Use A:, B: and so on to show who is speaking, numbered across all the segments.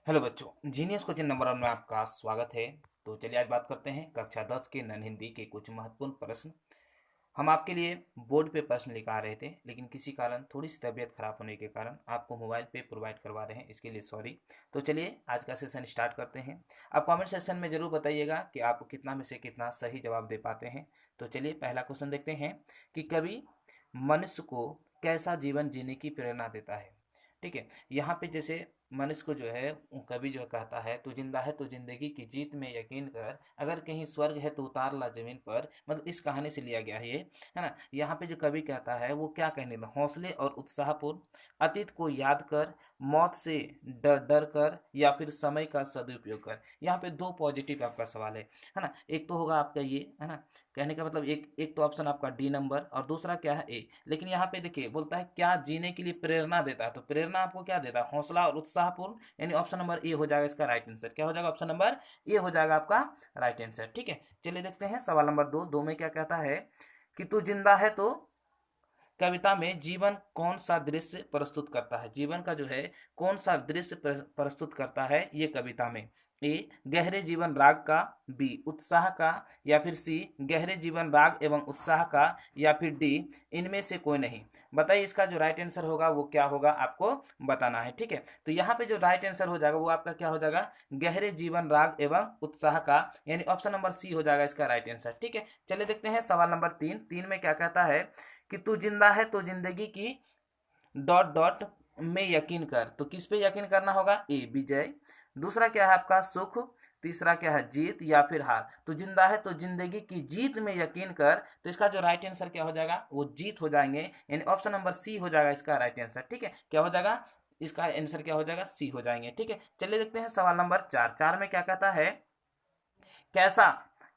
A: Hello बच्चों, genius coaching number 1 में आपका स्वागत है। तो चलिए आज बात करते हैं कक्षा 10 के नन हिंदी के कुछ महत्वपूर्ण प्रश्न। हम आपके लिए बोर्ड पे प्रश्न लिखा रहे थे, लेकिन किसी कारण थोड़ी सी तबीयत खराब होने के कारण आपको मोबाइल पे प्रोवाइड करवा रहे हैं, इसके लिए सॉरी। तो चलिए आज का सेशन स्टार्ट करते हैं। आप कमेंट सेक्शन में ज़रूर बताइएगा कि आप कितना में से कितना सही जवाब दे पाते हैं। तो चलिए पहला क्वेश्चन देखते हैं कि कवि मनुष्य को कैसा जीवन जीने की प्रेरणा देता है। ठीक है, यहाँ पे जैसे मनुष्य को जो है कवि जो कहता है, तू जिंदा है तो जिंदगी की जीत में यकीन कर, अगर कहीं स्वर्ग है तो उतार ला जमीन पर। मतलब इस कहानी से लिया गया है ये, है ना। यहाँ पे जो कवि कहता है वो क्या कहने लगा, हौसले और उत्साहपूर्ण, अतीत को याद कर, मौत से डर डर कर, या फिर समय का सदुपयोग कर। यहाँ पे दो पॉजिटिव आपका सवाल है ना। एक तो होगा आपका ये, है ना। कहने का मतलब एक एक तो ऑप्शन आपका डी नंबर, और दूसरा क्या है ए। लेकिन यहाँ पे देखिए बोलता है क्या जीने के लिए प्रेरणा देता है, तो प्रेरणा आपको क्या देता है, हौसला और उत्साहपूर्ण, यानी ऑप्शन नंबर ए हो जाएगा इसका राइट आंसर। क्या हो जाएगा, ऑप्शन नंबर ए हो जाएगा आपका राइट आंसर। ठीक है, चलिए देखते हैं सवाल नंबर 2 में क्या कहता है कि तू जिंदा है तो कविता में जीवन कौन सा दृश्य प्रस्तुत करता है। जीवन का जो है कौन सा दृश्य प्रस्तुत करता है ये कविता में। ए गहरे जीवन राग का, बी उत्साह का, या फिर सी गहरे जीवन राग एवं उत्साह का, या फिर डी इनमें से कोई नहीं। बताइए इसका जो राइट आंसर होगा वो क्या होगा, आपको बताना है। ठीक है, तो यहाँ पे जो राइट आंसर हो जाएगा वो आपका क्या हो जाएगा, गहरे जीवन राग एवं उत्साह का, यानी ऑप्शन नंबर सी हो जाएगा इसका राइट आंसर। ठीक है, चलिए देखते हैं सवाल नंबर 3 में क्या कहता है कि तू जिंदा है तो जिंदगी की डॉट डॉट में यकीन कर। तो किस पे यकीन करना होगा, ए विजय, दूसरा क्या है आपका सुख, तीसरा क्या है जीत, या फिर हार। तो जिंदा है तो जिंदगी की जीत में यकीन कर, तो इसका जो राइट आंसर क्या हो जाएगा, वो जीत हो जाएंगे, यानी ऑप्शन नंबर सी हो जाएगा इसका राइट आंसर। ठीक है, क्या हो जाएगा, इसका आंसर क्या हो जाएगा, सी हो जाएंगे। ठीक है, चलिए देखते हैं सवाल नंबर 4 में क्या कहता है, कैसा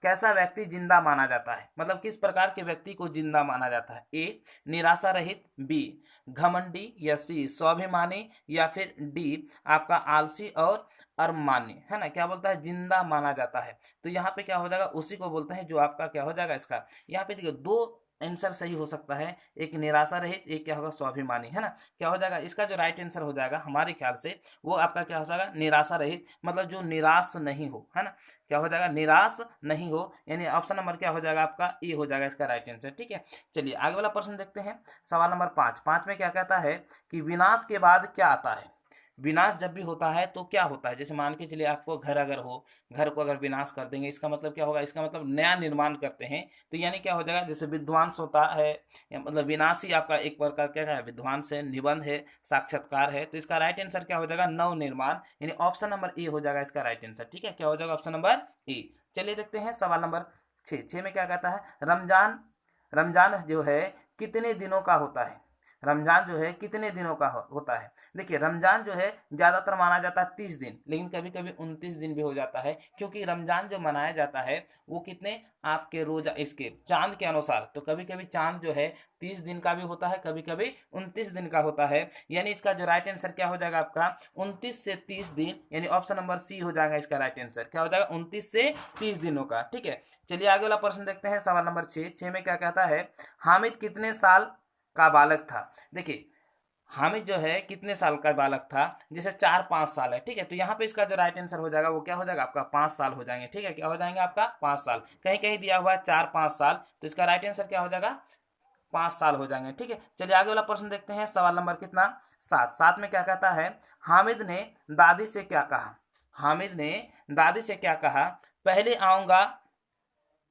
A: कैसा व्यक्ति जिंदा माना जाता है। मतलब किस प्रकार के व्यक्ति को जिंदा माना जाता है। ए निराशा रहित, बी घमंडी, या सी स्वाभिमानी, या फिर डी आपका आलसी और अरमानी, है ना। क्या बोलता है, जिंदा माना जाता है। तो यहाँ पे क्या हो जाएगा, उसी को बोलते हैं जो आपका क्या हो जाएगा इसका। यहाँ पे देखिए दो आंसर सही हो सकता है, एक निराशा रहित, एक क्या होगा स्वाभिमानी, है ना। क्या हो जाएगा इसका जो राइट आंसर हो जाएगा हमारे ख्याल से वो आपका क्या हो जाएगा, निराशा रहित, मतलब जो निराश नहीं हो, है ना। क्या हो जाएगा, निराश नहीं हो, यानी ऑप्शन नंबर क्या हो जाएगा आपका ए हो जाएगा इसका राइट आंसर। ठीक है, चलिए आगे वाला प्रश्न देखते हैं। सवाल नंबर 5 में क्या कहता है कि विनाश के बाद क्या आता है। विनाश जब भी होता है तो क्या होता है, जैसे मान के चलिए आपको घर अगर हो, घर को अगर विनाश कर देंगे, इसका मतलब क्या होगा, इसका मतलब नया निर्माण करते हैं। तो यानी क्या हो जाएगा, जैसे विध्वंस होता है, या मतलब विनाश ही आपका एक प्रकार क्या है, विध्वंस है, निबंध है, साक्षात्कार है। तो इसका राइट आंसर क्या हो जाएगा, नव निर्माण, यानी ऑप्शन नंबर ए हो जाएगा इसका राइट आंसर। ठीक है, क्या हो जाएगा, ऑप्शन नंबर ए। चलिए देखते हैं सवाल नंबर 6 में क्या कहता है, रमजान रमजान जो है कितने दिनों का होता है। रमजान जो है कितने दिनों का होता है। देखिए रमजान जो है ज्यादातर माना जाता है 30 दिन, लेकिन कभी कभी 29 दिन भी हो जाता है, क्योंकि रमजान जो मनाया जाता है वो कितने आपके रोजा इसके चांद के अनुसार। तो कभी कभी चांद जो है 30 दिन का भी होता है, कभी कभी 29 दिन का होता है, यानी इसका जो राइट आंसर क्या हो जाएगा आपका 29 से 30 दिन, यानी ऑप्शन नंबर सी हो जाएगा इसका राइट आंसर। क्या हो जाएगा, 29 से 30 दिनों का। ठीक है, चलिए आगे वाला प्रश्न देखते हैं। सवाल नंबर 6 में क्या कहता है, हामिद कितने साल का बालक था। देखिए हामिद जो है कितने साल का बालक था, जैसे 4-5 साल है। ठीक है, तो यहाँ पे इसका जो राइट आंसर हो जाएगा वो क्या हो जाएगा आपका 5 साल हो जाएंगे। ठीक है, क्या हो जाएंगे आपका 5 साल, कहीं कहीं दिया हुआ है 4-5 साल, तो इसका राइट आंसर क्या हो जाएगा 5 साल हो जाएंगे। ठीक है, चलिए आगे वाला प्रश्न देखते हैं। सवाल नंबर कितना, 7 में क्या कहता है, हामिद ने दादी से क्या कहा। हामिद ने दादी से क्या कहा, पहले आऊंगा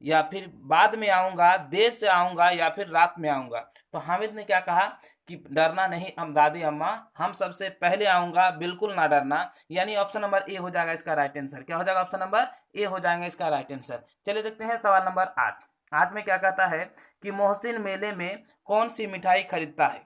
A: या फिर बाद में आऊंगा, देर से आऊंगा या फिर रात में आऊंगा। तो हामिद ने क्या कहा कि डरना नहीं हम दादी अम्मा, हम सबसे पहले आऊंगा, बिल्कुल ना डरना, यानी ऑप्शन नंबर ए हो जाएगा इसका राइट आंसर। क्या हो जाएगा, ऑप्शन नंबर ए हो जाएगा इसका राइट आंसर। चलिए देखते हैं सवाल नंबर 8 में क्या कहता है कि मोहसिन मेले में कौन सी मिठाई खरीदता है।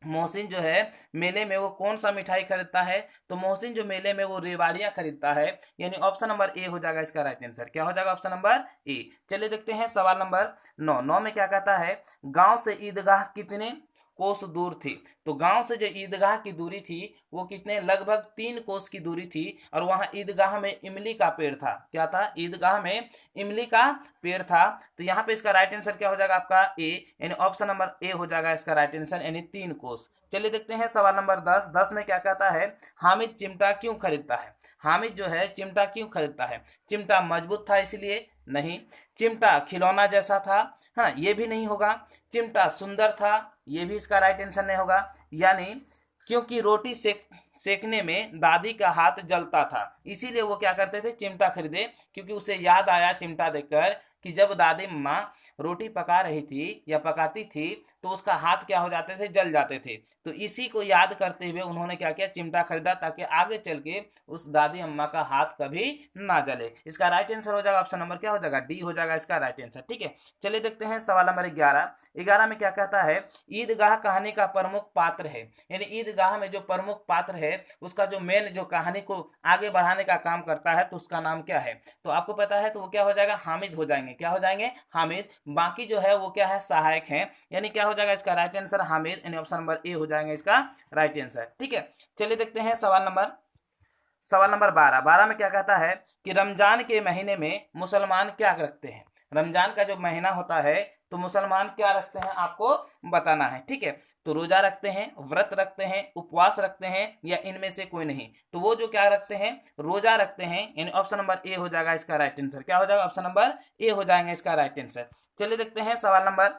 A: मोहसिन जो है मेले में वो कौन सा मिठाई खरीदता है। तो मोहसिन जो मेले में वो रेवाड़ियां खरीदता है, यानी ऑप्शन नंबर ए हो जाएगा इसका राइट आंसर। क्या हो जाएगा, ऑप्शन नंबर ए। चलिए देखते हैं सवाल नंबर 9 में क्या कहता है, गांव से ईदगाह कितने कोस दूर थी। तो गांव से जो ईदगाह की दूरी थी वो कितने, लगभग 3 कोस की दूरी थी। और वहां ईदगाह में इमली का पेड़ था। क्या था, ईदगाह में इमली का पेड़ था। तो यहाँ पे इसका राइट आंसर क्या हो जाएगा आपका ए, यानी ऑप्शन नंबर ए हो जाएगा इसका राइट आंसर, यानी 3 कोस। चलिए देखते हैं सवाल नंबर 10। 10 में क्या कहता है, हामिद चिमटा क्यों खरीदता है। हामिद जो है चिमटा क्यों खरीदता है। चिमटा मजबूत था इसलिए, नहीं। चिमटा खिलौना जैसा था, हाँ ये भी नहीं होगा। चिमटा सुंदर था, ये भी इसका राइट आंसर नहीं होगा। यानी क्योंकि रोटी सेकने में दादी का हाथ जलता था, इसीलिए वो क्या करते थे, चिमटा खरीदे। क्योंकि उसे याद आया चिमटा देखकर कि जब दादी माँ रोटी पका रही थी या पकाती थी तो उसका हाथ क्या हो जाते थे, जल जाते थे। तो इसी को याद करते हुए उन्होंने क्या किया, चिमटा खरीदा, ताकि आगे चल के उस दादी अम्मा का हाथ कभी ना जले। इसका राइट आंसर हो जाएगा ऑप्शन नंबर क्या हो जाएगा, डी हो जाएगा इसका राइट आंसर। ठीक है, चलिए देखते हैं सवाल नंबर 11। 11 में क्या कहता है, ईदगाह कहानी का प्रमुख पात्र है। यानी ईदगाह में जो प्रमुख पात्र है उसका जो मेन जो कहानी को आगे बढ़ाने का काम करता है तो उसका नाम क्या है। तो आपको पता है तो वो क्या हो जाएगा, हामिद हो जाएंगे। क्या हो जाएंगे, हामिद। बाकी जो है वो क्या है, सहायक है। यानी क्या हो जाएगा इसका राइट आंसर हामिद, यानी ऑप्शन नंबर ए हो जाएगा इसका राइट आंसर। ठीक है, चलिए देखते हैं सवाल नंबर 12। 12 में क्या कहता है कि रमजान के महीने में मुसलमान क्या रखते हैं। रमजान का जो महीना होता है तो मुसलमान क्या रखते हैं आपको बताना है। ठीक है, तो रोजा रखते हैं, व्रत रखते हैं, उपवास रखते हैं, या इनमें से कोई नहीं। तो वो जो क्या रखते हैं, रोजा रखते हैं, यानी ऑप्शन नंबर ए हो जाएगा इसका राइट आंसर। क्या हो जाएगा, ऑप्शन नंबर ए हो जाएगा इसका राइट आंसर। चलिए देखते हैं सवाल नंबर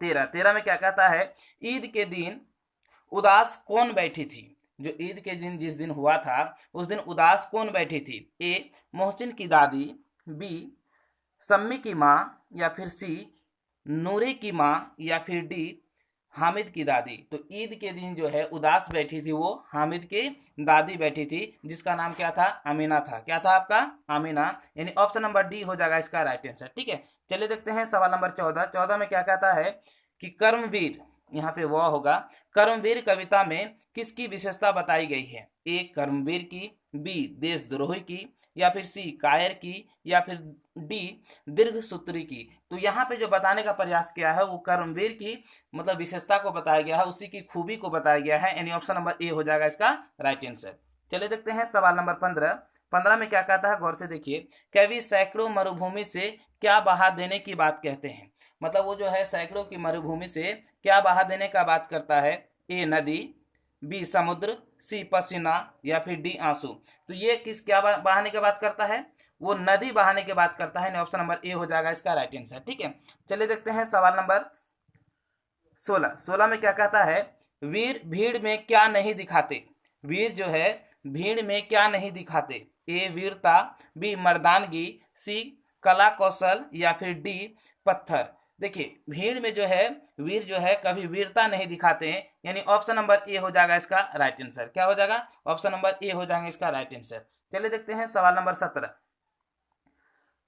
A: 13। 13 में क्या कहता है, ईद के दिन उदास कौन बैठी थी। जो ईद के दिन जिस दिन हुआ था उस दिन उदास कौन बैठी थी। ए मोहसिन की दादी, बी सम्मी की माँ, या फिर सी नूरे की माँ, या फिर डी हामिद की दादी। तो ईद के दिन जो है उदास बैठी थी वो हामिद की दादी बैठी थी, जिसका नाम क्या था, अमीना था। क्या था आपका, अमीना, यानी ऑप्शन नंबर डी हो जाएगा इसका राइट आंसर। ठीक है, चलिए देखते हैं सवाल नंबर 14। 14 में क्या कहता है कि कर्मवीर, यहाँ पे वह होगा, कर्मवीर कविता में किसकी विशेषता बताई गई है। ए कर्मवीर की, बी देशद्रोही की, या फिर सी कायर की, या फिर डी दीर्घ सूत्री की। तो यहाँ पे जो बताने का प्रयास किया है वो कर्मवीर की मतलब विशेषता को बताया गया है, उसी की खूबी को बताया गया है, यानी ऑप्शन नंबर ए हो जाएगा इसका राइट आंसर। चलिए देखते हैं सवाल नंबर 15। 15 में क्या कहता है, गौर से देखिए, कवि सैकड़ों मरुभूमि से क्या बहा देने की बात कहते हैं। मतलब वो जो है सैकड़ों की मरुभूमि से क्या बहा देने का बात करता है। ए नदी, बी समुद्र, सी पसीना, या फिर डी आंसू। तो ये किस क्या बहाने की बात करता है, वो नदी बहाने की बात करता है, ऑप्शन नंबर ए हो जाएगा इसका राइट आंसर। ठीक है, चलिए देखते हैं सवाल नंबर 16। 16 में क्या कहता है, वीर भीड़ में क्या नहीं दिखाते। वीर जो है भीड़ में क्या नहीं दिखाते। ए वीरता, बी मर्दानगी, सी कला कौशल, या फिर डी पत्थर। देखिए भीड़ में जो है वीर जो है कभी वीरता नहीं दिखाते हैं, यानी ऑप्शन नंबर ए हो जाएगा इसका राइट आंसर। क्या हो जाएगा, ऑप्शन नंबर ए हो जाएगा इसका राइट आंसर। चलिए देखते हैं सवाल नंबर 17।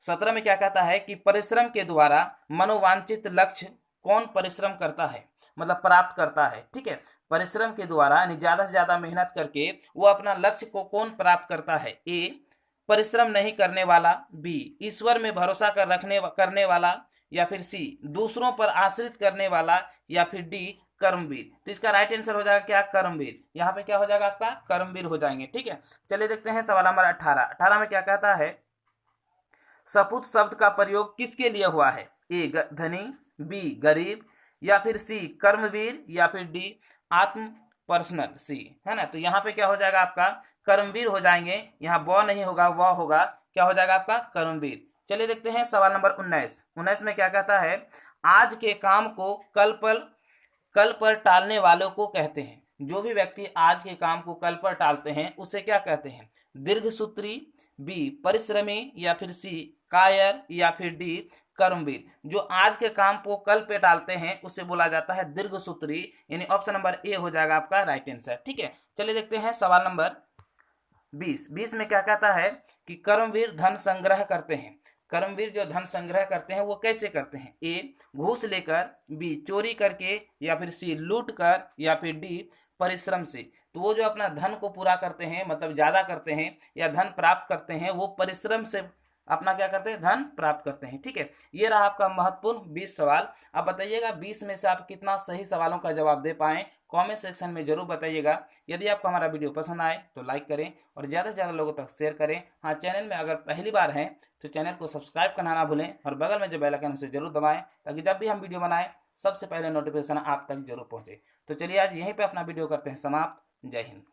A: 17 में क्या कहता है कि परिश्रम के द्वारा मनोवांछित लक्ष्य कौन परिश्रम करता है, मतलब प्राप्त करता है। ठीक है, परिश्रम के द्वारा यानी ज्यादा से ज्यादा मेहनत करके वो अपना लक्ष्य को कौन प्राप्त करता है। ए परिश्रम नहीं करने वाला, बी ईश्वर में भरोसा करने वाला, या फिर सी दूसरों पर आश्रित करने वाला, या फिर डी कर्मवीर। तो इसका राइट आंसर हो जाएगा क्या, कर्मवीर। यहाँ पे क्या हो जाएगा आपका, कर्मवीर हो जाएंगे। ठीक है, चलिए देखते हैं सवाल नंबर 18। 18 में क्या कहता है, सपूत शब्द का प्रयोग किसके लिए हुआ है। ए धनी, बी गरीब, या फिर सी कर्मवीर, या फिर डी आत्म पर्सनल, सी है ना। तो यहाँ पे क्या हो जाएगा आपका कर्मवीर हो जाएंगे, यहाँ व नहीं होगा वह होगा, क्या हो जाएगा आपका कर्मवीर। चलिए देखते हैं सवाल नंबर 19। 19 में क्या कहता है, आज के काम को कल पर टालने वालों को कहते हैं। जो भी व्यक्ति आज के काम को कल पर टालते हैं उसे क्या कहते हैं, दीर्घसूत्री, बी परिश्रमी, या फिर सी कायर, या फिर डी कर्मवीर। जो आज के काम को कल पे टालते हैं उसे बोला जाता है दीर्घसूत्री, यानी ऑप्शन नंबर ए हो जाएगा आपका राइट आंसर। ठीक है, चलिए देखते हैं सवाल नंबर 20। 20 में क्या कहता है कि कर्मवीर धन संग्रह करते हैं। कर्मवीर जो धन संग्रह करते हैं वो कैसे करते हैं। ए घूस लेकर, बी चोरी करके, या फिर सी लूट कर, या फिर डी परिश्रम से। तो वो जो अपना धन को पूरा करते हैं मतलब ज्यादा करते हैं या धन प्राप्त करते हैं वो परिश्रम से अपना क्या करते हैं, धन प्राप्त करते हैं। ठीक है, ये रहा आपका महत्वपूर्ण 20 सवाल। अब बताइएगा 20 में से आप कितना सही सवालों का जवाब दे पाए, कमेंट सेक्शन में जरूर बताइएगा। यदि आपको हमारा वीडियो पसंद आए तो लाइक करें और ज़्यादा से ज़्यादा लोगों तक शेयर करें। हाँ, चैनल में अगर पहली बार हैं तो चैनल को सब्सक्राइब करना ना भूलें और बगल में जो बेल आइकन है उसे जरूर दबाएं, ताकि जब भी हम वीडियो बनाएं सबसे पहले नोटिफिकेशन आप तक जरूर पहुंचे। तो चलिए आज यहीं पे अपना वीडियो करते हैं समाप्त। जय हिंद।